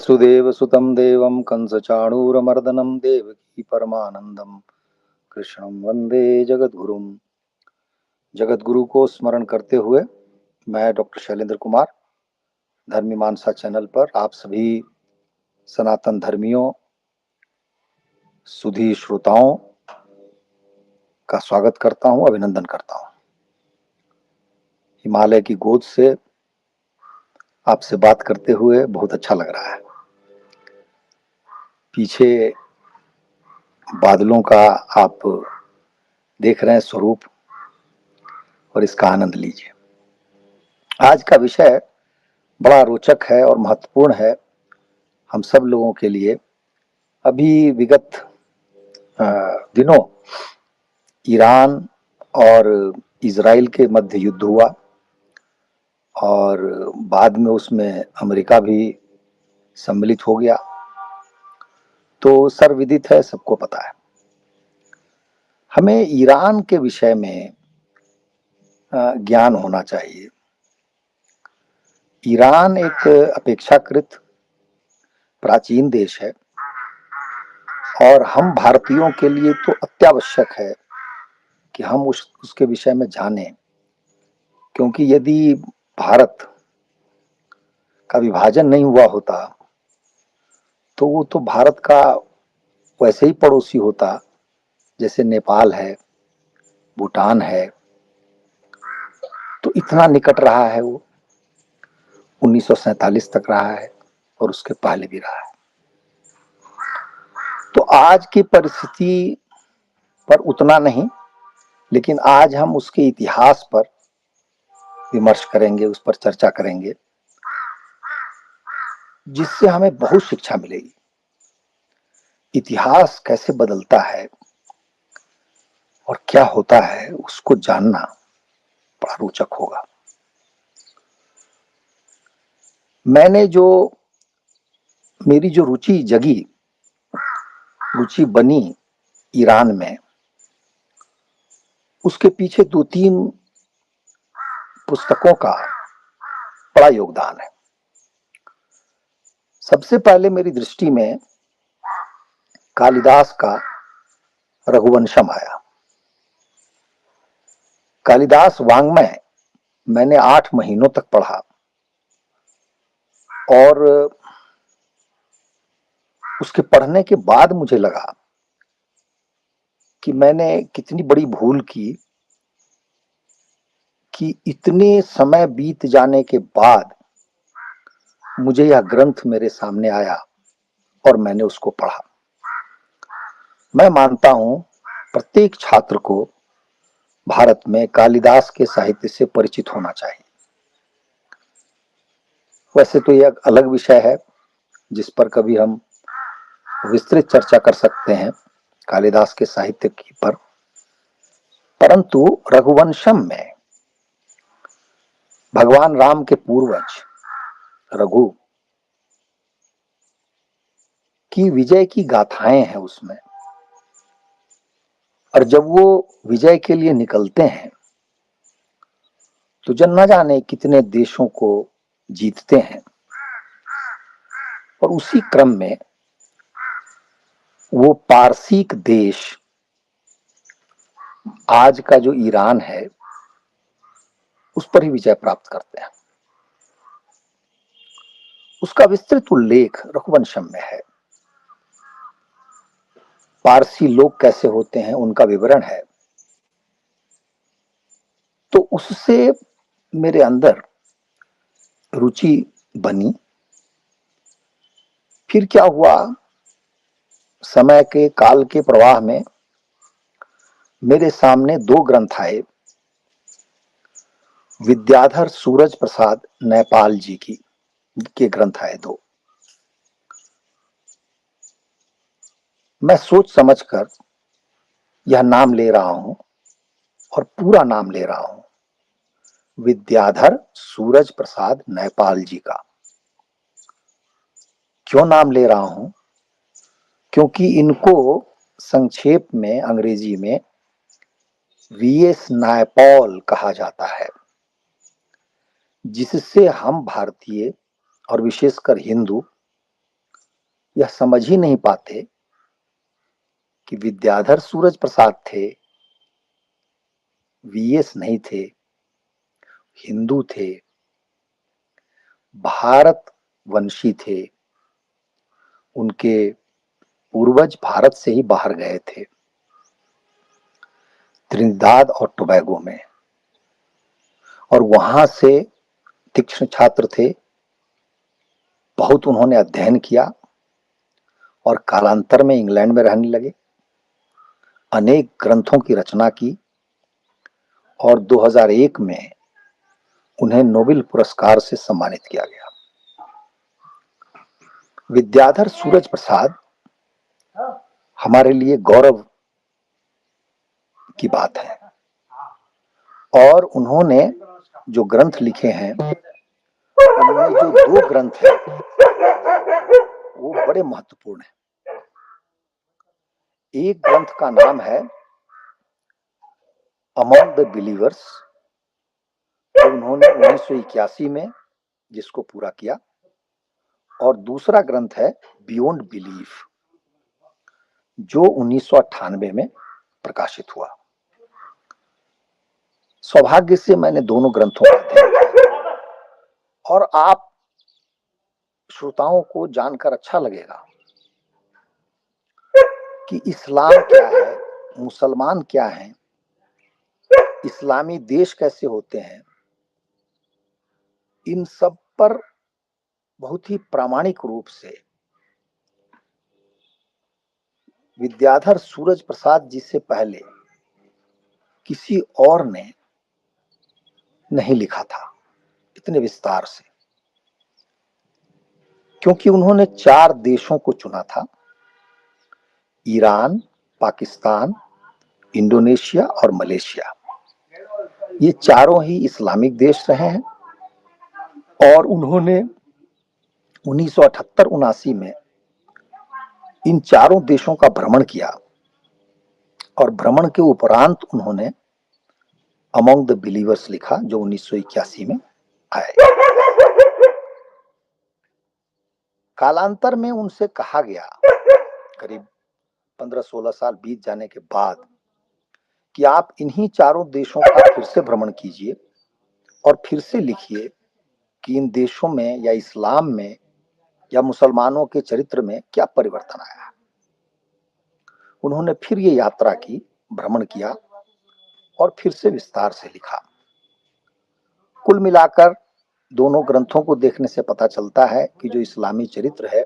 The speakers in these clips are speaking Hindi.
वसुदेवसुतं देवं कंसचाणूरमर्दनं देवकी परमानंदम कृष्णं वंदे जगद्गुरुम। जगद्गुरु को स्मरण करते हुए मैं डॉक्टर शैलेंद्र कुमार धर्मी मानसा चैनल पर आप सभी सनातन धर्मियों सुधी श्रोताओं का स्वागत करता हूं, अभिनंदन करता हूं। हिमालय की गोद से आपसे बात करते हुए बहुत अच्छा लग रहा है। पीछे बादलों का आप देख रहे हैं स्वरूप, और इसका आनंद लीजिए। आज का विषय बड़ा रोचक है और महत्वपूर्ण है हम सब लोगों के लिए। अभी विगत दिनों ईरान और इजराइल के मध्य युद्ध हुआ और बाद में उसमें अमेरिका भी सम्मिलित हो गया। तो सर्वविदित है, सबको पता है। हमें ईरान के विषय में ज्ञान होना चाहिए। ईरान एक अपेक्षाकृत प्राचीन देश है और हम भारतीयों के लिए तो अत्यावश्यक है कि हम उसके विषय में जानें, क्योंकि यदि भारत का विभाजन नहीं हुआ होता तो वो तो भारत का वैसे ही पड़ोसी होता जैसे नेपाल है, भूटान है। तो इतना निकट रहा है वो, 1947 तक रहा है और उसके पहले भी रहा है। तो आज की परिस्थिति पर उतना नहीं, लेकिन आज हम उसके इतिहास पर विमर्श करेंगे, उस पर चर्चा करेंगे, जिससे हमें बहुत शिक्षा मिलेगी। इतिहास कैसे बदलता है और क्या होता है उसको जानना बड़ा रोचक होगा। मैंने जो मेरी जो रुचि बनी ईरान में, उसके पीछे 2-3 पुस्तकों का बड़ा योगदान है। सबसे पहले मेरी दृष्टि में कालिदास का रघुवंशम आया। कालिदास वाङ्मय मैंने 8 महीनों तक पढ़ा और उसके पढ़ने के बाद मुझे लगा कि मैंने कितनी बड़ी भूल की कि इतने समय बीत जाने के बाद मुझे यह ग्रंथ मेरे सामने आया और मैंने उसको पढ़ा। मैं मानता हूं प्रत्येक छात्र को भारत में कालिदास के साहित्य से परिचित होना चाहिए। वैसे तो यह अलग विषय है जिस पर कभी हम विस्तृत चर्चा कर सकते हैं, कालिदास के साहित्य की पर। परंतु रघुवंशम में भगवान राम के पूर्वज रघु की विजय की गाथाएं हैं उसमें। और जब वो विजय के लिए निकलते हैं तो जन न जाने कितने देशों को जीतते हैं, और उसी क्रम में वो पारसीक देश, आज का जो ईरान है, उस पर ही विजय प्राप्त करते हैं। उसका विस्तृत उल्लेख रघुवंशम में है। पारसी लोग कैसे होते हैं उनका विवरण है। तो उससे मेरे अंदर रुचि बनी। फिर क्या हुआ, समय के काल के प्रवाह में मेरे सामने 2 ग्रंथ आए। विद्याधर सूरज प्रसाद नेपाल जी की के ग्रंथ आए 2। मैं सोच समझकर यह नाम ले रहा हूं और पूरा नाम ले रहा हूं, विद्याधर सूरज प्रसाद नेपाल जी का। क्यों नाम ले रहा हूं? क्योंकि इनको संक्षेप में अंग्रेजी में वीएस नायपॉल कहा जाता है, जिससे हम भारतीय और विशेषकर हिंदू यह समझ ही नहीं पाते कि विद्याधर सूरज प्रसाद थे, वीएस नहीं थे, हिंदू थे, भारत वंशी थे, उनके पूर्वज भारत से ही बाहर गए थे, त्रिनिदाद और टोबैगो में, और वहां से तीक्ष्ण छात्र थे। बहुत उन्होंने अध्ययन किया और कालांतर में इंग्लैंड में रहने लगे, अनेक ग्रंथों की रचना की और 2001 में उन्हें नोबेल पुरस्कार से सम्मानित किया गया। विद्याधर सूरज प्रसाद हमारे लिए गौरव की बात है, और उन्होंने जो ग्रंथ लिखे हैं, उनमें जो दो ग्रंथ हैं वो बड़े महत्वपूर्ण हैं। एक ग्रंथ का नाम है अमंग द बिलीवर्स, जो उन्होंने 1981 में जिसको पूरा किया, और दूसरा ग्रंथ है बियॉन्ड बिलीफ, जो 1998 में प्रकाशित हुआ। सौभाग्य से मैंने दोनों ग्रंथों का अध्ययन किया, और आप श्रोताओं को जानकर अच्छा लगेगा कि इस्लाम क्या है, मुसलमान क्या हैं, इस्लामी देश कैसे होते हैं, इन सब पर बहुत ही प्रामाणिक रूप से विद्याधर सूरज प्रसाद जी से पहले किसी और ने नहीं लिखा था इतने विस्तार से, क्योंकि उन्होंने 4 देशों को चुना था, ईरान, पाकिस्तान, इंडोनेशिया और मलेशिया। ये चारों ही इस्लामिक देश रहे हैं, और उन्होंने 1978-79 में इन चारों देशों का भ्रमण किया, और भ्रमण के उपरांत उन्होंने अमंग द बिलीवर्स लिखा, जो 1981 में आए। कालांतर में उनसे कहा गया, करीब 15-16 साल बीत जाने के बाद, कि आप इन्हीं चारों देशों का फिर से भ्रमण कीजिए और फिर से लिखिए कि इन देशों में या इस्लाम में या मुसलमानों के चरित्र में क्या परिवर्तन आया। उन्होंने फिर ये यात्रा की, भ्रमण किया और फिर से विस्तार से लिखा। कुल मिलाकर दोनों ग्रंथों को देखने से पता चलता है कि जो इस्लामी चरित्र है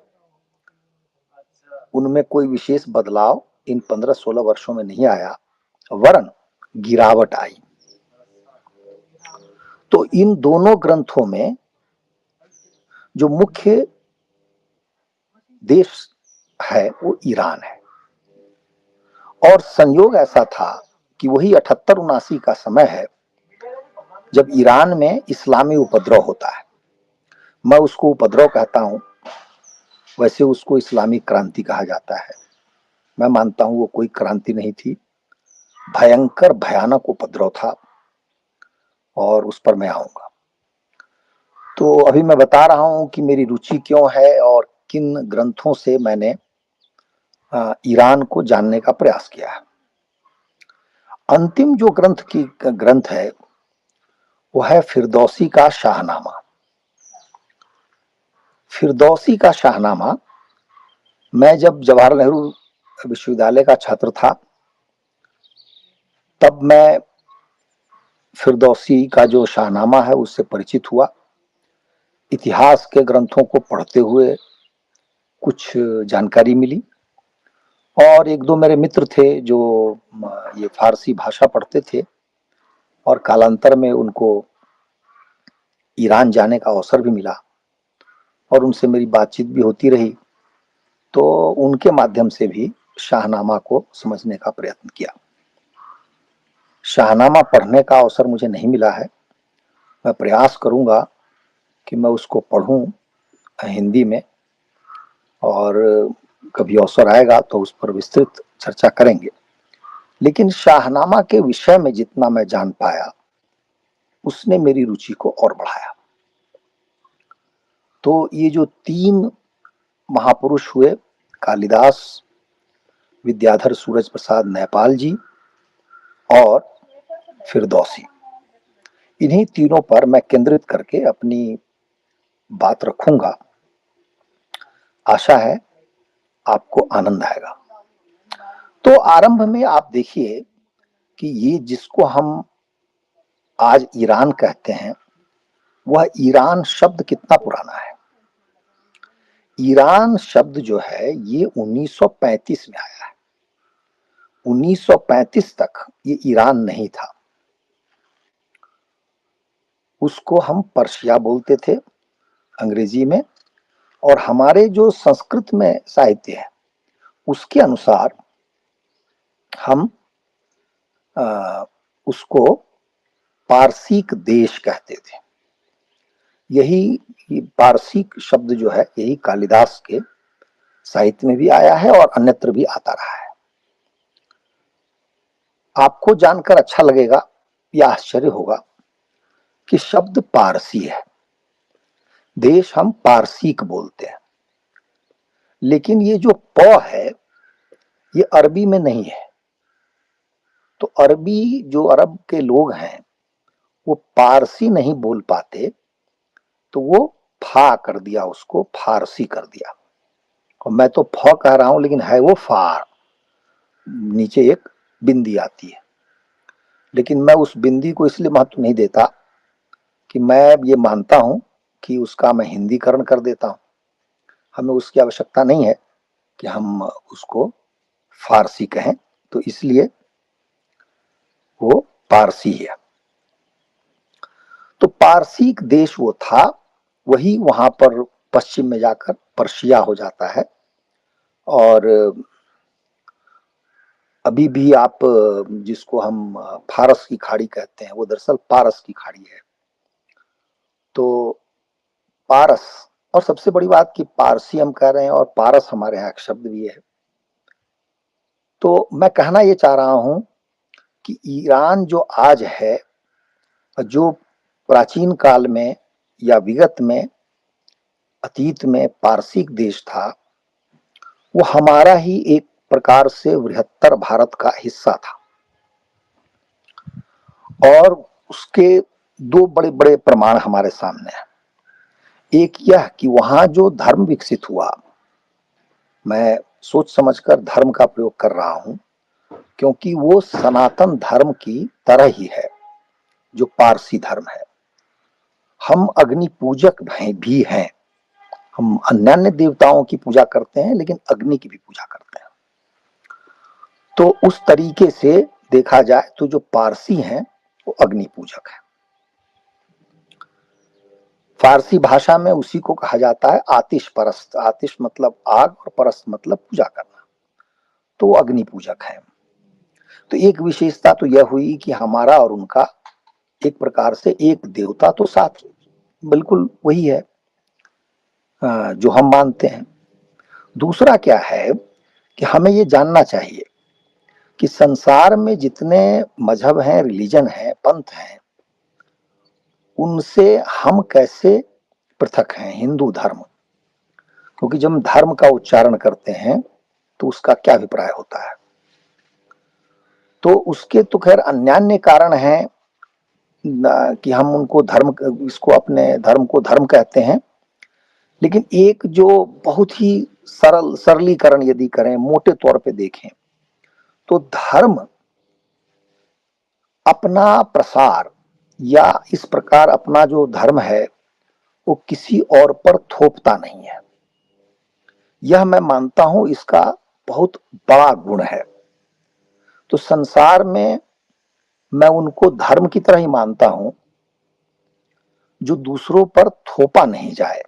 उनमें कोई विशेष बदलाव इन 15-16 वर्षों में नहीं आया, वरन गिरावट आई। तो इन दोनों ग्रंथों में जो मुख्य देश है वो ईरान है, और संयोग ऐसा था कि वही 78-79 का समय है जब ईरान में इस्लामी उपद्रव होता है। मैं उसको उपद्रव कहता हूं, वैसे उसको इस्लामी क्रांति कहा जाता है। मैं मानता हूं वो कोई क्रांति नहीं थी, भयंकर भयानक उपद्रव था, और उस पर मैं आऊंगा। तो अभी मैं बता रहा हूं कि मेरी रुचि क्यों है और किन ग्रंथों से मैंने ईरान को जानने का प्रयास किया है। अंतिम जो ग्रंथ है वो है फिरदौसी का शाहनामा। फिरदौसी का शाहनामा, मैं जब जवाहरलाल नेहरू विश्वविद्यालय का छात्र था तब मैं फिरदौसी का जो शाहनामा है उससे परिचित हुआ। इतिहास के ग्रंथों को पढ़ते हुए कुछ जानकारी मिली, और एक दो मेरे मित्र थे जो ये फारसी भाषा पढ़ते थे, और कालांतर में उनको ईरान जाने का अवसर भी मिला और उनसे मेरी बातचीत भी होती रही। तो उनके माध्यम से भी शाहनामा को समझने का प्रयत्न किया। शाहनामा पढ़ने का अवसर मुझे नहीं मिला है, मैं प्रयास करूंगा कि मैं उसको पढ़ूं हिंदी में, और कभी अवसर आएगा तो उस पर विस्तृत चर्चा करेंगे। लेकिन शाहनामा के विषय में जितना मैं जान पाया उसने मेरी रुचि को और बढ़ाया। तो ये जो 3 महापुरुष हुए कालिदास, विद्याधर सूरज प्रसाद नेपाल जी और फिरदौसी। इन्हीं तीनों पर मैं केंद्रित करके अपनी बात रखूंगा। आशा है आपको आनंद आएगा। तो आरंभ में आप देखिए कि ये जिसको हम आज ईरान कहते हैं, वह ईरान शब्द कितना पुराना है। ईरान शब्द जो है ये 1935 में आया है। 1935 तक ये ईरान नहीं था। उसको हम पर्शिया बोलते थे अंग्रेजी में, और हमारे जो संस्कृत में साहित्य है उसके अनुसार हम उसको पारसीक देश कहते थे। यही पारसीक शब्द जो है यही कालिदास के साहित्य में भी आया है और अन्यत्र भी आता रहा है। आपको जानकर अच्छा लगेगा या आश्चर्य होगा कि शब्द पारसी है। देश हम पारसीक बोलते हैं, लेकिन ये जो प है ये अरबी में नहीं है। तो अरबी जो अरब के लोग हैं वो पारसी नहीं बोल पाते, तो वो फा कर दिया, उसको फारसी कर दिया। और मैं तो फ कह रहा हूं लेकिन है वो फार, नीचे एक बिंदी आती है। लेकिन मैं उस बिंदी को इसलिए महत्व नहीं देता कि मैं ये मानता हूं कि उसका मैं हिंदीकरण कर देता हूं। हमें उसकी आवश्यकता नहीं है कि हम उसको फारसी कहें, तो इसलिए वो पारसी है। तो पारसीक देश वो था, वही वहां पर पश्चिम में जाकर पर्शिया हो जाता है। और अभी भी आप जिसको हम फारस की खाड़ी कहते हैं वो दरअसल पारस की खाड़ी है। तो पारस, और सबसे बड़ी बात कि पारसी हम कह रहे हैं और पारस हमारे यहाँ एक शब्द भी है। तो मैं कहना ये चाह रहा हूं कि ईरान जो आज है, जो प्राचीन काल में या विगत में अतीत में पारसिक देश था, वो हमारा ही एक प्रकार से बृहत्तर भारत का हिस्सा था। और उसके दो बड़े बड़े प्रमाण हमारे सामने हैं। एक यह कि वहां जो धर्म विकसित हुआ, मैं सोच समझकर धर्म का प्रयोग कर रहा हूं, क्योंकि वो सनातन धर्म की तरह ही है जो पारसी धर्म है। हम अग्नि पूजक भी हैं। हम अन्य देवताओं की पूजा करते हैं लेकिन अग्नि की भी पूजा करते हैं। तो उस तरीके से देखा जाए तो जो पारसी हैं वो अग्नि पूजक है। फारसी भाषा में उसी को कहा जाता है आतिश परस्त। आतिश मतलब आग और परस्त मतलब पूजा करना, तो वो अग्नि पूजक है। तो एक विशेषता तो यह हुई कि हमारा और उनका एक प्रकार से एक देवता तो साथ बिल्कुल वही है जो हम मानते हैं। दूसरा क्या है कि हमें ये जानना चाहिए कि संसार में जितने मजहब हैं, रिलीजन हैं, पंथ हैं, उनसे हम कैसे पृथक हैं हिंदू धर्म। क्योंकि जब हम धर्म का उच्चारण करते हैं तो उसका क्या अभिप्राय होता है। तो उसके तो खैर अन्यान्य कारण हैं कि हम उनको धर्म, इसको अपने धर्म को धर्म कहते हैं। लेकिन एक जो बहुत ही सरलीकरण यदि करें, मोटे तौर पे देखें, तो धर्म अपना प्रसार या इस प्रकार अपना जो धर्म है वो किसी और पर थोपता नहीं है। यह मैं मानता हूं इसका बहुत बड़ा गुण है। तो संसार में मैं उनको धर्म की तरह ही मानता हूं जो दूसरों पर थोपा नहीं जाए।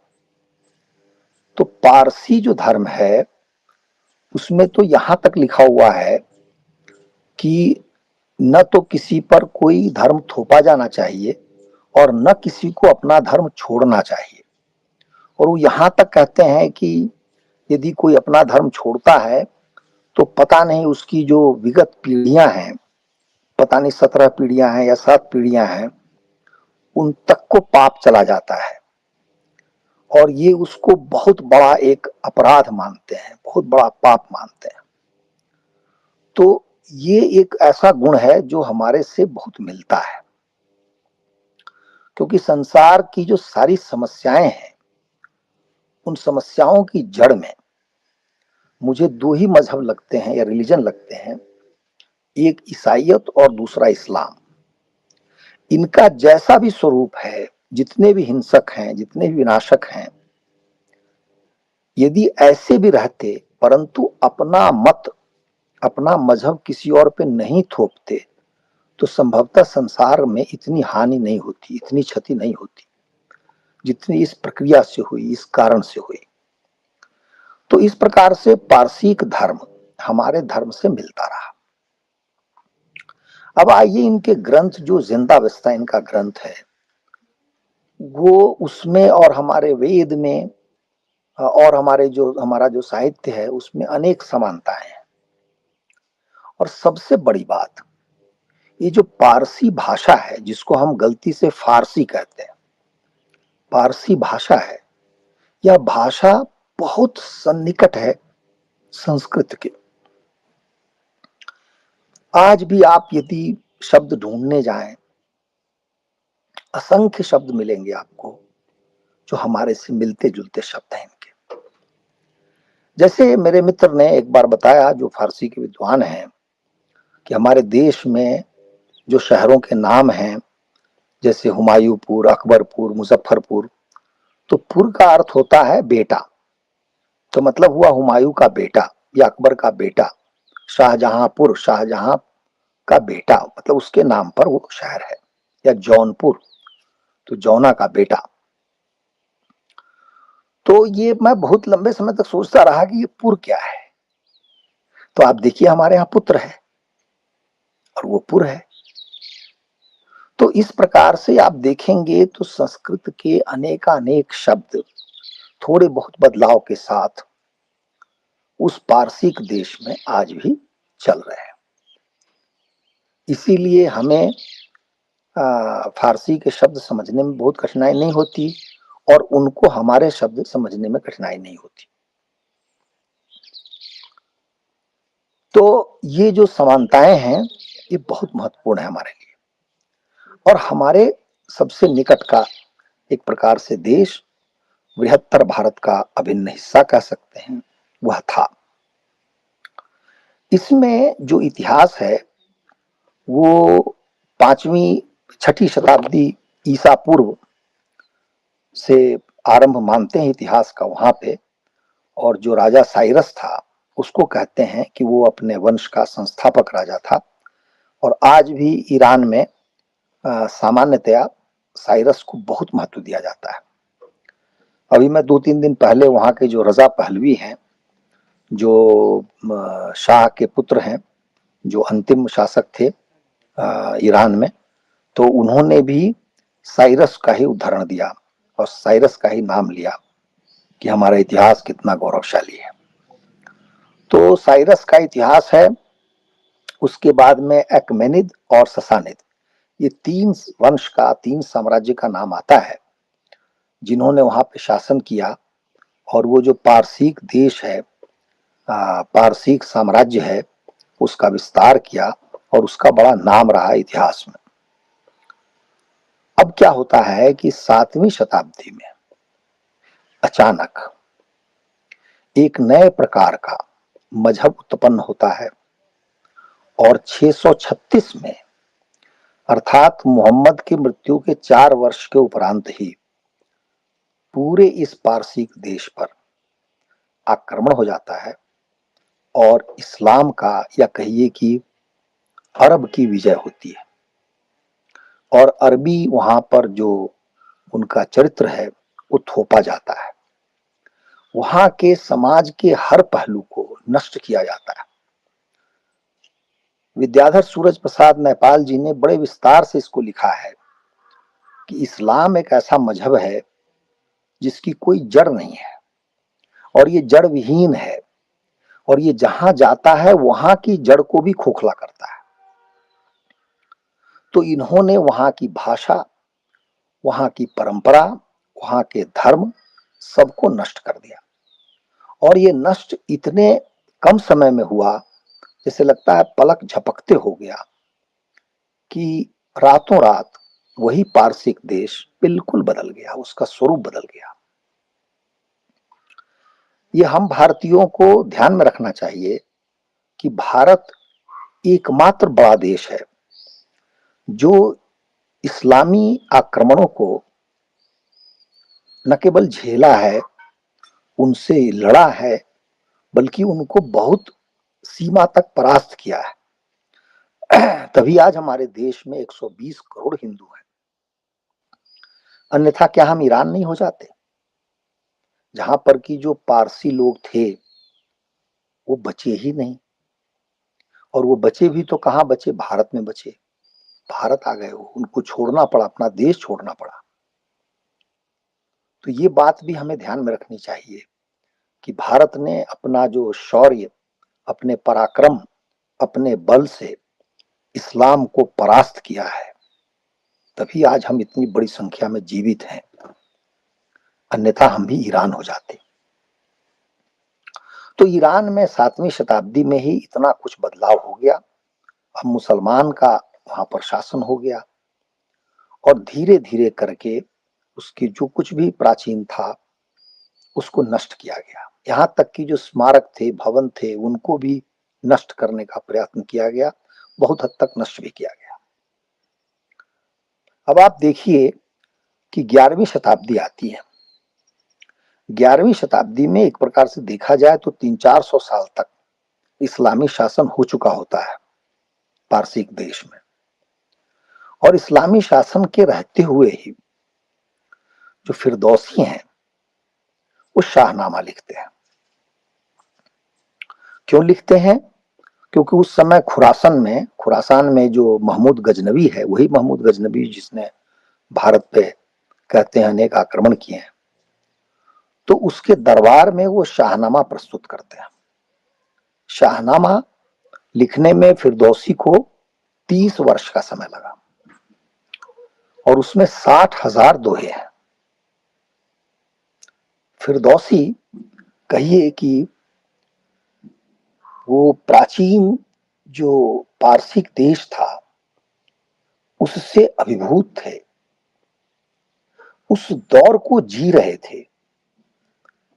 तो पारसी जो धर्म है उसमें तो यहां तक लिखा हुआ है कि न तो किसी पर कोई धर्म थोपा जाना चाहिए और न किसी को अपना धर्म छोड़ना चाहिए। और वो यहां तक कहते हैं कि यदि कोई अपना धर्म छोड़ता है तो पता नहीं उसकी जो विगत पीढ़ियां हैं, पता नहीं 17 पीढ़ियां हैं या 7 पीढ़ियां हैं, उन तक को पाप चला जाता है। और ये उसको बहुत बड़ा एक अपराध मानते हैं, बहुत बड़ा पाप मानते हैं। तो ये एक ऐसा गुण है जो हमारे से बहुत मिलता है, क्योंकि संसार की जो सारी समस्याएं हैं, उन समस्याओं की जड़ में मुझे दो ही मजहब लगते हैं या रिलीजन लगते हैं, एक ईसाइयत और दूसरा इस्लाम। इनका जैसा भी स्वरूप है, जितने भी हिंसक हैं, जितने भी विनाशक हैं, यदि ऐसे भी रहते परंतु अपना मत, अपना मजहब किसी और पे नहीं थोपते, तो संभवतः संसार में इतनी हानि नहीं होती, इतनी क्षति नहीं होती जितनी इस प्रक्रिया से हुई, इस कारण से हुई। तो इस प्रकार से पारसिक धर्म हमारे धर्म से मिलता रहा। अब आइए इनके ग्रंथ, जो जिंदावस्था इनका ग्रंथ है, वो उसमें और हमारे वेद में और हमारा जो साहित्य है उसमें अनेक समानताएं हैं। और सबसे बड़ी बात, ये जो पारसी भाषा है, जिसको हम गलती से फारसी कहते हैं, पारसी भाषा है, यह भाषा बहुत सन्निकट है संस्कृत के। आज भी आप यदि शब्द ढूंढने जाएं, असंख्य शब्द मिलेंगे आपको जो हमारे से मिलते जुलते शब्द हैं इनके। जैसे मेरे मित्र ने एक बार बताया, जो फारसी के विद्वान हैं, कि हमारे देश में जो शहरों के नाम हैं, जैसे हुमायूंपुर, अकबरपुर, मुजफ्फरपुर, तो पुर का अर्थ होता है बेटा, तो मतलब हुआ हुमायूं का बेटा या अकबर का बेटा। शाहजहांपुर, शाहजहां का बेटा, मतलब उसके नाम पर वो शहर है। या जौनपुर, तो जौना का बेटा। तो ये मैं बहुत लंबे समय तक सोचता रहा कि ये पुर क्या है। तो आप देखिए, हमारे यहाँ पुत्र है और वो पुर है। तो इस प्रकार से आप देखेंगे तो संस्कृत के अनेकानेक शब्द थोड़े बहुत बदलाव के साथ उस पारसिक देश में आज भी चल रहे हैं। इसीलिए हमें फारसी के शब्द समझने में बहुत कठिनाई नहीं होती और उनको हमारे शब्द समझने में कठिनाई नहीं होती। तो ये जो समानताएं हैं, ये बहुत महत्वपूर्ण है हमारे लिए। और हमारे सबसे निकट का एक प्रकार से देश, बृहत्तर भारत का अभिन्न हिस्सा कह सकते हैं, वह था। इसमें जो इतिहास है वो पांचवी छठी शताब्दी ईसा पूर्व से आरंभ मानते हैं इतिहास का वहां पे। और जो राजा साइरस था, उसको कहते हैं कि वो अपने वंश का संस्थापक राजा था। और आज भी ईरान में सामान्यतया साइरस को बहुत महत्व दिया जाता है। अभी मैं 2-3 दिन पहले वहां के जो रजा पहलवी हैं, जो शाह के पुत्र हैं, जो अंतिम शासक थे ईरान में, तो उन्होंने भी साइरस का ही उदाहरण दिया और साइरस का ही नाम लिया कि हमारा इतिहास कितना गौरवशाली है। तो साइरस का इतिहास है। उसके बाद में एक्मेनिद और ससानिद, ये 3 वंश का, 3 साम्राज्य का नाम आता है, जिन्होंने वहां पे शासन किया। और वो जो पारसीक देश है, पारसीक साम्राज्य है, उसका विस्तार किया और उसका बड़ा नाम रहा इतिहास में। अब क्या होता है कि 7वीं शताब्दी में अचानक एक नए प्रकार का मजहब उत्पन्न होता है। और 636 में, अर्थात मोहम्मद की मृत्यु के 4 वर्ष के उपरांत ही, पूरे इस पारसिक देश पर आक्रमण हो जाता है और इस्लाम का, या कहिए कि अरब की विजय होती है। और अरबी वहां पर जो उनका चरित्र है वो थोपा जाता है। वहां के समाज के हर पहलू को नष्ट किया जाता है। विद्याधर सूरज प्रसाद नेपाल जी ने बड़े विस्तार से इसको लिखा है कि इस्लाम एक ऐसा मजहब है जिसकी कोई जड़ नहीं है और ये जड़ विहीन है, और ये जहां जाता है वहां की जड़ को भी खोखला करता है। तो इन्होंने वहां की भाषा, वहां की परंपरा, वहां के धर्म सबको नष्ट कर दिया। और ये नष्ट इतने कम समय में हुआ, जैसे लगता है पलक झपकते हो गया, कि रातों रात वही पारसिक देश बिल्कुल बदल गया, उसका स्वरूप बदल गया। ये हम भारतीयों को ध्यान में रखना चाहिए कि भारत एकमात्र बड़ा देश है जो इस्लामी आक्रमणों को न केवल झेला है, उनसे लड़ा है, बल्कि उनको बहुत सीमा तक परास्त किया है। तभी आज हमारे देश में 120 करोड़ हिंदू हैं। अन्यथा क्या हम ईरान नहीं हो जाते, जहां पर की जो पारसी लोग थे वो बचे ही नहीं। और वो बचे भी तो कहां बचे, भारत में बचे। भारत आ गए, वो उनको छोड़ना पड़ा, अपना देश छोड़ना पड़ा। तो ये बात भी हमें ध्यान में रखनी चाहिए कि भारत ने अपना जो शौर्य, अपने पराक्रम, अपने बल से इस्लाम को परास्त किया है, तभी आज हम इतनी बड़ी संख्या में जीवित हैं। अन्यथा हम भी ईरान हो जाते। तो ईरान में 7वीं शताब्दी में ही इतना कुछ बदलाव हो गया। अब मुसलमान का वहां पर शासन हो गया और धीरे धीरे करके उसकी जो कुछ भी प्राचीन था उसको नष्ट किया गया। यहां तक कि जो स्मारक थे, भवन थे, उनको भी नष्ट करने का प्रयत्न किया गया, बहुत हद तक नष्ट भी किया गया। अब आप देखिए कि 11वीं शताब्दी आती है। 11वीं शताब्दी में एक प्रकार से देखा जाए तो 300-400 साल तक इस्लामी शासन हो चुका होता है पारसिक देश में। और इस्लामी शासन के रहते हुए ही जो फिरदौसी हैं वो शाहनामा लिखते हैं। क्यों लिखते हैं? क्योंकि उस समय खुरासान में जो महमूद गजनवी है, वही महमूद गजनवी जिसने भारत पे कहते हैं अनेक आक्रमण किए हैं, तो उसके दरबार में वो शाहनामा प्रस्तुत करते हैं। शाहनामा लिखने में फिरदौसी को 30 वर्ष का समय लगा और उसमें 60,000 दोहे हैं। फिरदौसी कहिए कि वो प्राचीन जो पारसिक देश था उससे अभिभूत थे, उस दौर को जी रहे थे,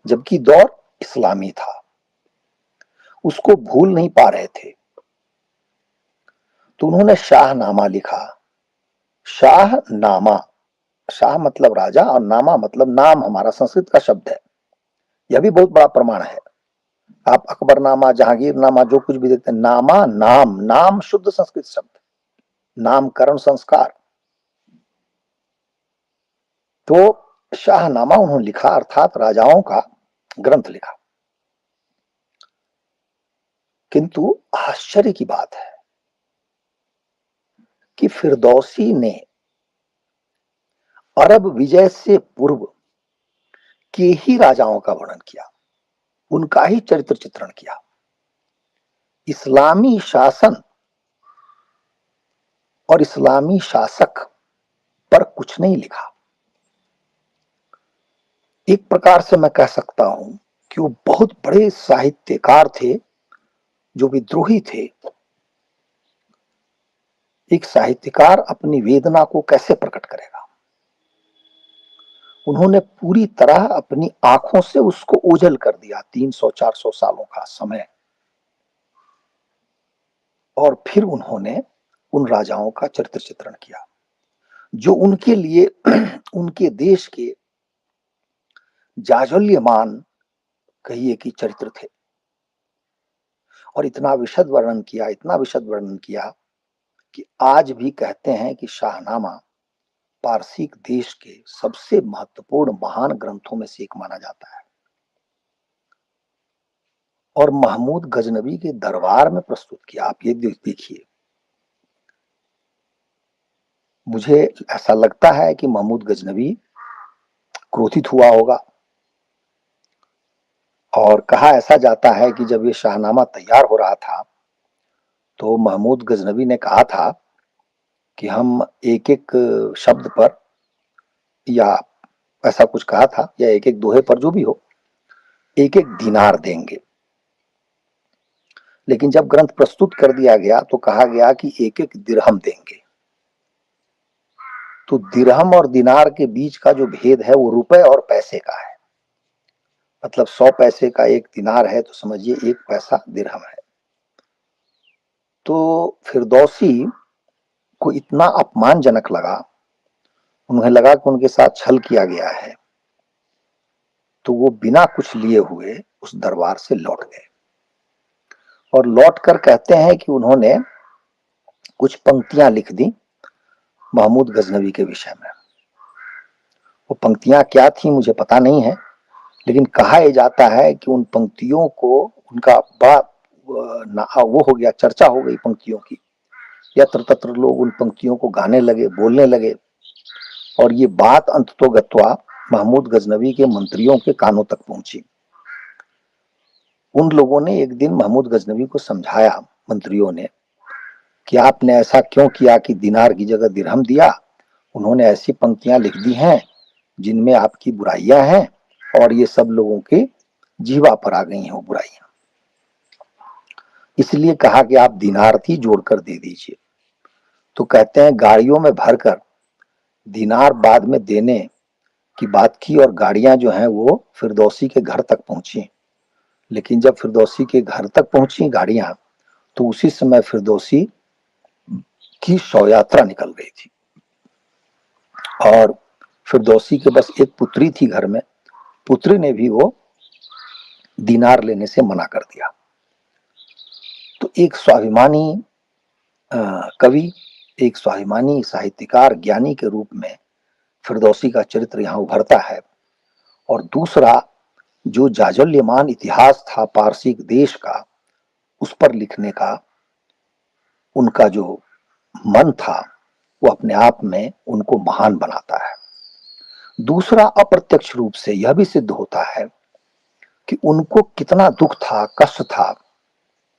जबकि दौर इस्लामी था, उसको भूल नहीं पा रहे थे। तो उन्होंने शाहनामा लिखा। शाहनामा, शाह मतलब राजा और नामा मतलब नाम, हमारा संस्कृत का शब्द है। यह भी बहुत बड़ा प्रमाण है। आप अकबरनामा, जहांगीरनामा जो कुछ भी देखते हैं, नामा नाम, नाम शुद्ध संस्कृत शब्द, नामकरण संस्कार। तो शाहनामा उन्होंने लिखा, अर्थात राजाओं का ग्रंथ लिखा। किंतु आश्चर्य की बात है कि फिरदौसी ने अरब विजय से पूर्व के ही राजाओं का वर्णन किया, उनका ही चरित्र चित्रण किया। इस्लामी शासन और इस्लामी शासक पर कुछ नहीं लिखा। एक प्रकार से मैं कह सकता हूं कि वो बहुत बड़े साहित्यकार थे, जो विद्रोही थे। एक साहित्यकार अपनी वेदना को कैसे प्रकट करेगा? उन्होंने पूरी तरह अपनी आंखों से उसको ओझल कर दिया, 300-400 सालों का समय। और फिर उन्होंने उन राजाओं का चरित्र चित्रण किया जो उनके लिए उनके देश के जाज्वल्यमान कहिए कि चरित्र थे। और इतना विशद वर्णन किया, इतना विशद वर्णन किया कि आज भी कहते हैं कि शाहनामा पारसिक देश के सबसे महत्वपूर्ण महान ग्रंथों में से एक माना जाता है और महमूद गजनवी के दरबार में प्रस्तुत किया। आप ये देखिए, मुझे ऐसा लगता है कि महमूद गजनवी क्रोधित हुआ होगा। और कहा ऐसा जाता है कि जब ये शाहनामा तैयार हो रहा था तो महमूद गजनवी ने कहा था कि हम एक एक शब्द पर या ऐसा कुछ कहा था, या एक एक दोहे पर, जो भी हो, एक एक दिनार देंगे। लेकिन जब ग्रंथ प्रस्तुत कर दिया गया तो कहा गया कि एक एक दिरहम देंगे। तो दिरहम और दिनार के बीच का जो भेद है वो रुपए और पैसे का है। मतलब 100 पैसे का एक दिनार है तो समझिए 1 पैसा दिरहम है। तो फिरदौसी को इतना अपमानजनक लगा, उन्हें लगा कि उनके साथ छल किया गया है, तो वो बिना कुछ लिए हुए उस दरबार से लौट गए। और लौट कर कहते हैं कि उन्होंने कुछ पंक्तियां लिख दी महमूद गजनवी के विषय में। वो पंक्तियां क्या थी मुझे पता नहीं है, लेकिन कहा यह जाता है कि उन पंक्तियों को, उनका बड़ा वो हो गया, चर्चा हो गई पंक्तियों की। यत्र तत्र लोग उन पंक्तियों को गाने लगे, बोलने लगे, और ये बात अंततोगत्वा महमूद गजनवी के मंत्रियों के कानों तक पहुंची। उन लोगों ने एक दिन महमूद गजनवी को समझाया, मंत्रियों ने, कि आपने ऐसा क्यों किया कि दिनार की जगह दिरहम दिया। उन्होंने ऐसी पंक्तियां लिख दी हैं जिनमें आपकी बुराइयां हैं, और ये सब लोगों के जीवा पर आ गई हैं वो बुराइयां, इसलिए कहा कि आप दिनार थी जोड़कर दे दीजिए। तो कहते हैं गाड़ियों में भरकर दिनार बाद में देने की बात की, और गाड़ियां जो हैं वो फिरदौसी के घर तक पहुंची। लेकिन जब फिरदौसी के घर तक पहुंची गाड़ियां, तो उसी समय फिरदौसी की शव यात्रा निकल गई थी। और फिरदौसी के बस एक पुत्री थी घर में, पुत्री ने भी वो दिनार लेने से मना कर दिया। तो एक स्वाभिमानी कवि, एक स्वाभिमानी साहित्यकार, ज्ञानी के रूप में फिरदौसी का चरित्र यहाँ उभरता है। और दूसरा, जो जाज्वल्यमान इतिहास था पारसी देश का, उस पर लिखने का उनका जो मन था, वो अपने आप में उनको महान बनाता है। दूसरा, अप्रत्यक्ष रूप से यह भी सिद्ध होता है कि उनको कितना दुख था, कष्ट था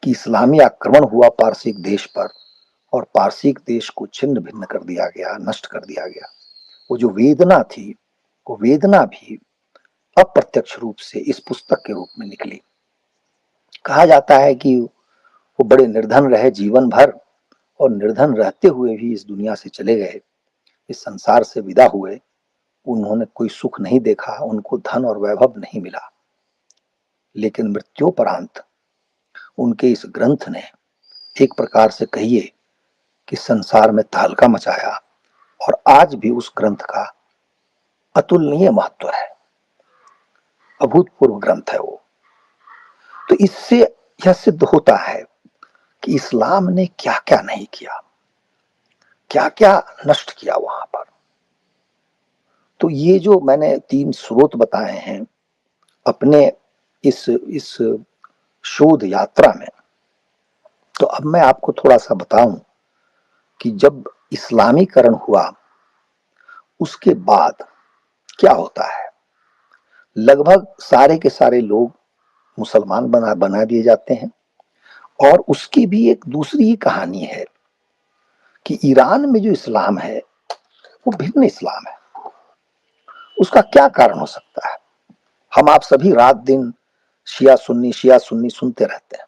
कि इस्लामी आक्रमण हुआ पारसिक देश पर, और पारसिक देश को छिन्न भिन्न कर दिया गया, नष्ट कर दिया गया। वो जो वेदना थी, वो वेदना भी अप्रत्यक्ष रूप से इस पुस्तक के रूप में निकली। कहा जाता है कि वो बड़े निर्धन रहे जीवन भर, और निर्धन रहते हुए भी इस दुनिया से चले गए, इस संसार से विदा हुए। उन्होंने कोई सुख नहीं देखा, उनको धन और वैभव नहीं मिला, लेकिन मृत्योपरांत उनके इस ग्रंथ ने एक प्रकार से कहिए कि संसार में तहलका मचाया, और आज भी उस ग्रंथ का अतुलनीय महत्व है, अभूतपूर्व ग्रंथ है वो। तो इससे यह सिद्ध होता है कि इस्लाम ने क्या क्या नहीं किया, क्या क्या नष्ट किया वहां पर। तो ये जो मैंने 3 स्रोत बताए हैं अपने इस शोध यात्रा में, तो अब मैं आपको थोड़ा सा बताऊं कि जब इस्लामीकरण हुआ उसके बाद क्या होता है। लगभग सारे के सारे लोग मुसलमान बना दिए जाते हैं। और उसकी भी एक दूसरी ही कहानी है कि ईरान में जो इस्लाम है वो भिन्न इस्लाम है। उसका क्या कारण हो सकता है। हम आप सभी रात दिन शिया सुन्नी सुनते रहते हैं,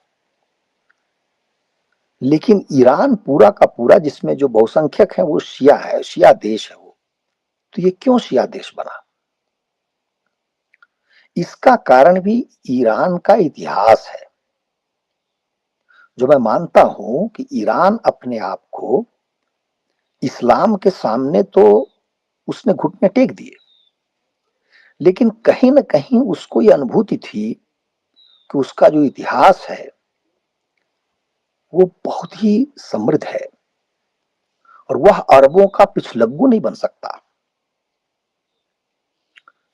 लेकिन ईरान पूरा का पूरा, जिसमें जो बहुसंख्यक है वो शिया है, शिया देश है वो। तो ये क्यों शिया देश बना। इसका कारण भी ईरान का इतिहास है, जो मैं मानता हूं कि ईरान अपने आप को इस्लाम के सामने तो उसने घुटने टेक दिए, लेकिन कहीं ना कहीं उसको यह अनुभूति थी कि उसका जो इतिहास है वो बहुत ही समृद्ध है, और वह अरबों का पिछलग्गू नहीं बन सकता।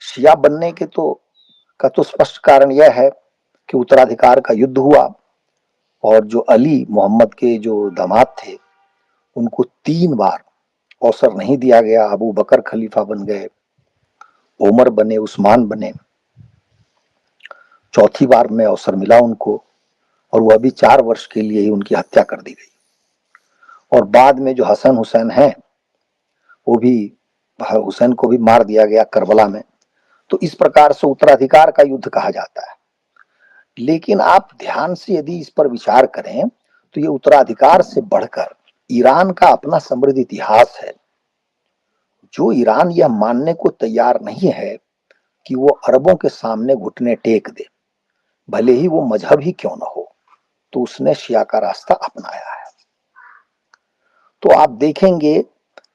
शिया बनने के तो स्पष्ट कारण यह है कि उत्तराधिकार का युद्ध हुआ, और जो अली मोहम्मद के जो दामाद थे उनको 3 बार अवसर नहीं दिया गया। अबू बकर खलीफा बन गए, उमर बने, उस्मान बने, चौथी बार में अवसर मिला उनको, और वह भी 4 वर्ष के लिए ही उनकी हत्या कर दी गई। और बाद में जो हसन हुसैन है, वो भी, हुसैन को भी मार दिया गया करबला में। तो इस प्रकार से उत्तराधिकार का युद्ध कहा जाता है। लेकिन आप ध्यान से यदि इस पर विचार करें तो ये उत्तराधिकार से बढ़कर ईरान का अपना समृद्ध इतिहास है। जो ईरान यह मानने को तैयार नहीं है कि वो अरबों के सामने घुटने टेक दे, भले ही वो मजहब ही क्यों न हो, तो उसने शिया का रास्ता अपनाया है। तो आप देखेंगे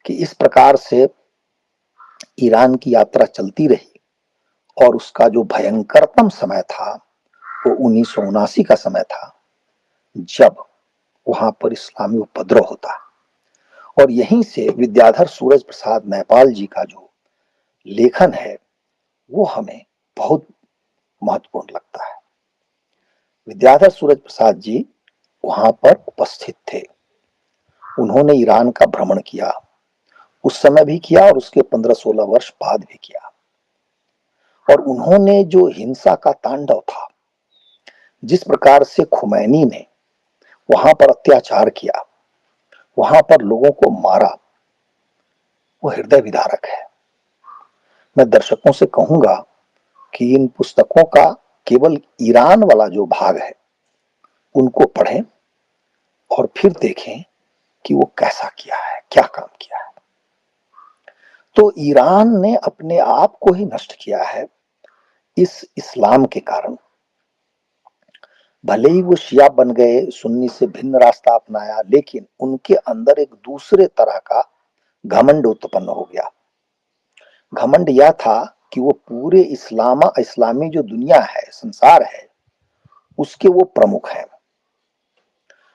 कि इस प्रकार से ईरान की यात्रा चलती रही और उसका जो भयंकरतम समय था वो 1979 का समय था, जब वहां पर इस्लामी उपद्रव होता है। और यहीं से विद्याधर सूरज प्रसाद नेपाल जी का जो लेखन है वो हमें बहुत महत्वपूर्ण लगता है। विद्याधर सूरज प्रसाद जी वहां पर उपस्थित थे। उन्होंने ईरान का भ्रमण किया, उस समय भी किया और उसके 15-16 वर्ष बाद भी किया। और उन्होंने जो हिंसा का तांडव था, जिस प्रकार से खुमैनी ने वहां पर अत्याचार किया, वहां पर लोगों को मारा, वो हृदय विदारक है। मैं दर्शकों से कहूंगा कि इन पुस्तकों का केवल ईरान वाला जो भाग है उनको पढ़ें और फिर देखें कि वो कैसा किया है, क्या काम किया है। तो ईरान ने अपने आप को ही नष्ट किया है इस इस्लाम के कारण। भले ही वो शिया बन गए, सुन्नी से भिन्न रास्ता अपनाया, लेकिन उनके अंदर एक दूसरे तरह का घमंड उत्पन्न हो गया। घमंड यह था कि वो पूरे इस्लामी जो दुनिया है, संसार है, उसके वो प्रमुख हैं।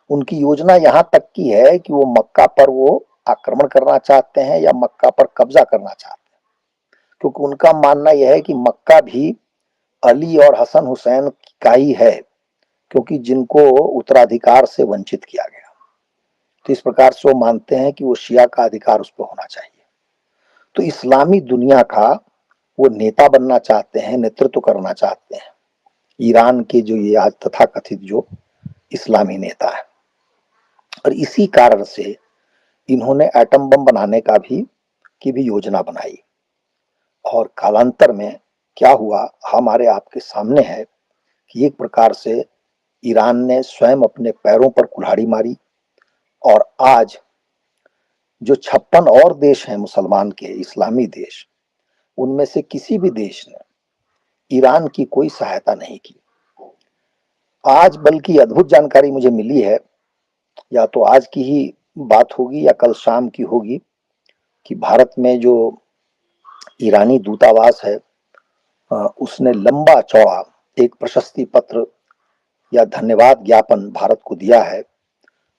उनकी योजना यहां तक की है कि वो मक्का पर वो आक्रमण करना चाहते हैं या मक्का पर कब्जा करना चाहते हैं, क्योंकि उनका मानना यह है कि मक्का भी अली और हसन हुसैन का ही है, क्योंकि जिनको उत्तराधिकार से वंचित किया गया। तो इस प्रकार से वो मानते हैं कि वो शिया का अधिकार उस पर होना चाहिए। तो इस्लामी दुनिया का वो नेता बनना चाहते हैं, नेतृत्व करना चाहते हैं, ईरान के जो ये आज तथाकथित जो इस्लामी नेता है। और इसी कारण से इन्होंने एटम बम बनाने की भी योजना बनाई। और कालांतर में क्या हुआ हमारे आपके सामने है कि एक प्रकार से ईरान ने स्वयं अपने पैरों पर कुल्हाड़ी मारी। और आज जो 56 और देश हैं मुसलमान के, इस्लामी देश, उनमें से किसी भी देश ने ईरान की कोई सहायता नहीं की। आज बल्कि अद्भुत जानकारी मुझे मिली है, या तो आज की ही बात होगी या कल शाम की होगी, कि भारत में जो ईरानी दूतावास है उसने लंबा चौड़ा एक प्रशस्ति पत्र या धन्यवाद ज्ञापन भारत को दिया है,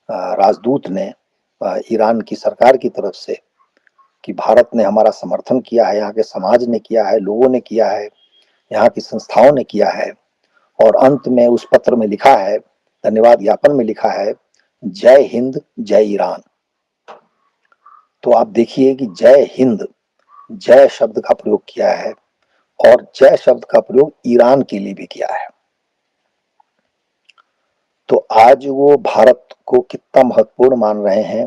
राजदूत ने ईरान की सरकार की तरफ से, कि भारत ने हमारा समर्थन किया है, यहाँ के समाज ने किया है, लोगों ने किया है, यहाँ की संस्थाओं ने किया है। और अंत में उस पत्र में लिखा है, धन्यवाद ज्ञापन में लिखा है, जय हिंद जय ईरान। तो आप देखिए कि जय हिंद, जय शब्द का प्रयोग किया है और जय शब्द का प्रयोग ईरान के लिए भी किया है। तो आज वो भारत को कितना महत्वपूर्ण मान रहे हैं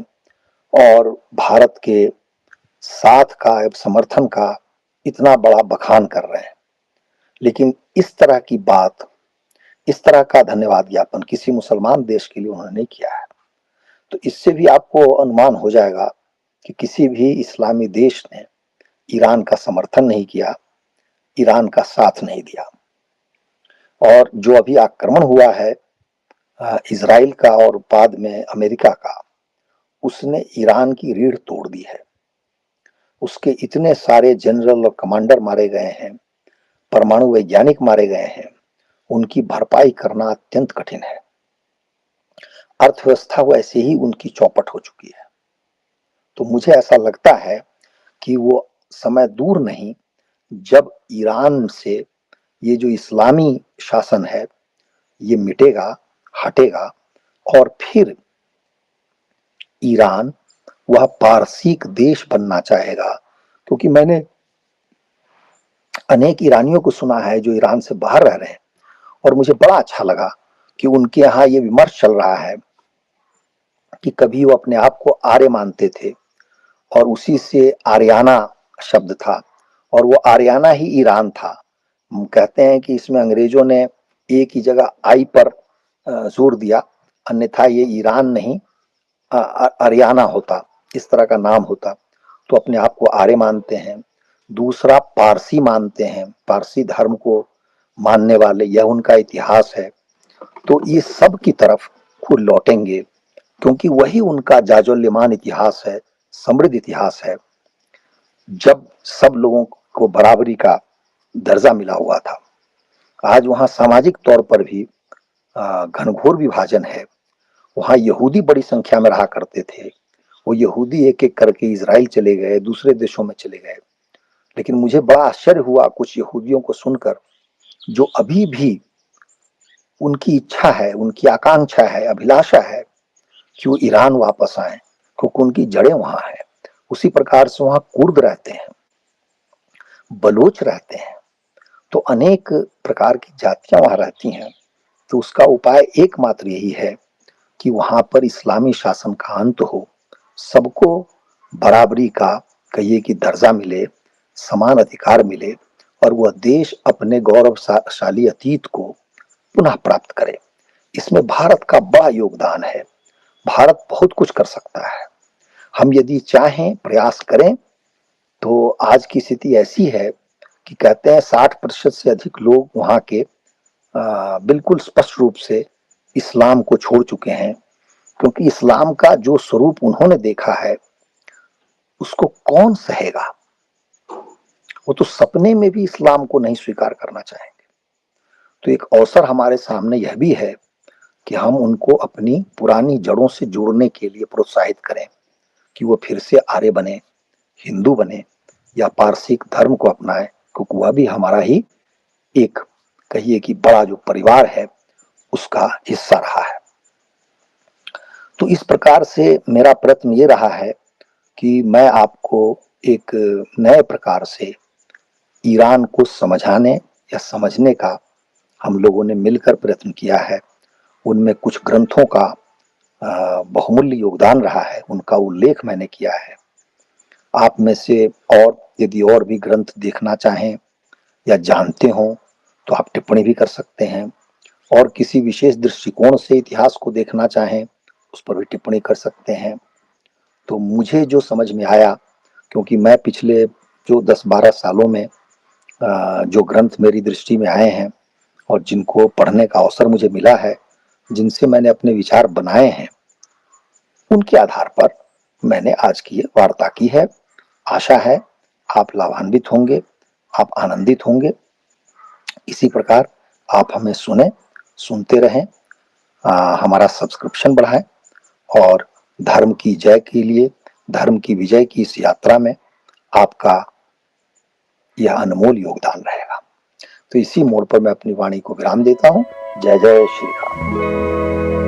और भारत के साथ का, समर्थन का इतना बड़ा बखान कर रहे हैं। लेकिन इस तरह की बात, इस तरह का धन्यवाद ज्ञापन किसी मुसलमान देश के लिए उन्होंने नहीं किया है। तो इससे भी आपको अनुमान हो जाएगा कि किसी भी इस्लामी देश ने ईरान का समर्थन नहीं किया, ईरान का साथ नहीं दिया। और जो अभी आक्रमण हुआ है इजराइल का और बाद में अमेरिका का, उसने ईरान की रीढ़ तोड़ दी है। उसके इतने सारे जनरल और कमांडर मारे गए हैं, परमाणु वैज्ञानिक मारे गए हैं, उनकी भरपाई करना अत्यंत कठिन है। अर्थव्यवस्था वैसे ही उनकी चौपट हो चुकी है। तो मुझे ऐसा लगता है कि वो समय दूर नहीं जब ईरान से ये जो इस्लामी शासन है ये मिटेगा, हटेगा, और फिर ईरान वह पारसीक देश बनना चाहेगा। क्योंकि मैंने अनेक ईरानियों को सुना है जो ईरान से बाहर रह रहे हैं, और मुझे बड़ा अच्छा लगा कि उनके यहाँ ये विमर्श चल रहा है कि कभी वो अपने आप को आर्य मानते थे और उसी से आर्याना शब्द था, और वो आर्याना ही ईरान था। हम कहते हैं कि इसमें अंग्रेजों ने एक ही जगह आई पर जोर दिया, अन्यथा ये ईरान नहीं अरियाना होता, इस तरह का नाम होता। तो अपने आप को आर्य मानते हैं। दूसरा पारसी मानते हैं, पारसी धर्म को मानने वाले, यह उनका इतिहास है। तो ये सब की तरफ खुद लौटेंगे, क्योंकि वही उनका जाजोल्यमान इतिहास है, समृद्ध इतिहास है। जब सब लोगों को बराबरी का दर्जा मिला हुआ था, आज वहाँ सामाजिक तौर पर भी घनघोर विभाजन है। वहाँ यहूदी बड़ी संख्या में रहा करते थे। वो यहूदी एक एक करके इजराइल चले गए, दूसरे देशों में चले गए। लेकिन मुझे बड़ा आश्चर्य हुआ कुछ यहूदियों को सुनकर, जो अभी भी उनकी इच्छा है, उनकी आकांक्षा है, अभिलाषा है कि वो ईरान वापस आए, क्योंकि उनकी जड़ें वहां हैं। उसी प्रकार से वहां कुर्द रहते हैं, बलोच रहते हैं। तो अनेक प्रकार की जातियां वहां रहती हैं। तो उसका उपाय एकमात्र यही है कि वहां पर इस्लामी शासन का अंत हो, सबको बराबरी का, कहिए कि दर्जा मिले, समान अधिकार मिले, और वह देश अपने गौरवशाली अतीत को पुनः प्राप्त करे। इसमें भारत का बड़ा योगदान है। भारत बहुत कुछ कर सकता है। हम यदि चाहें, प्रयास करें, तो आज की स्थिति ऐसी है कि कहते हैं 60% से अधिक लोग वहां के बिल्कुल स्पष्ट रूप से इस्लाम को छोड़ चुके हैं, क्योंकि इस्लाम का जो स्वरूप उन्होंने देखा है उसको कौन सहेगा। वो तो सपने में भी इस्लाम को नहीं स्वीकार करना चाहेंगे। तो एक अवसर हमारे सामने यह भी है कि हम उनको अपनी पुरानी जड़ों से जोड़ने के लिए प्रोत्साहित करें कि वो फिर से आर्य बने, हिंदू बने, या पारसिक धर्म को अपनाएं, क्योंकि वह भी हमारा ही एक, कहिए कि बड़ा जो परिवार है उसका हिस्सा रहा है। तो इस प्रकार से मेरा प्रयत्न ये रहा है कि मैं आपको एक नए प्रकार से ईरान को समझाने या समझने का हम लोगों ने मिलकर प्रयत्न किया है। उनमें कुछ ग्रंथों का बहुमूल्य योगदान रहा है, उनका उल्लेख मैंने किया है। आप में से और यदि और भी ग्रंथ देखना चाहें या जानते हो तो आप टिप्पणी भी कर सकते हैं, और किसी विशेष दृष्टिकोण से इतिहास को देखना चाहें उस पर भी टिप्पणी कर सकते हैं। तो मुझे जो समझ में आया, क्योंकि मैं पिछले जो 10-12 सालों में जो ग्रंथ मेरी दृष्टि में आए हैं और जिनको पढ़ने का अवसर मुझे मिला है, जिनसे मैंने अपने विचार बनाए हैं, उनके आधार पर मैंने आज की ये वार्ता की है। आशा है आप लाभान्वित होंगे, आप आनंदित होंगे। इसी प्रकार आप हमें सुनते रहें, हमारा सब्सक्रिप्शन बढ़ाएं, और धर्म की जय के लिए, धर्म की विजय की इस यात्रा में आपका यह अनमोल योगदान रहेगा। तो इसी मोड़ पर मैं अपनी वाणी को विराम देता हूं। जय जय श्री राम।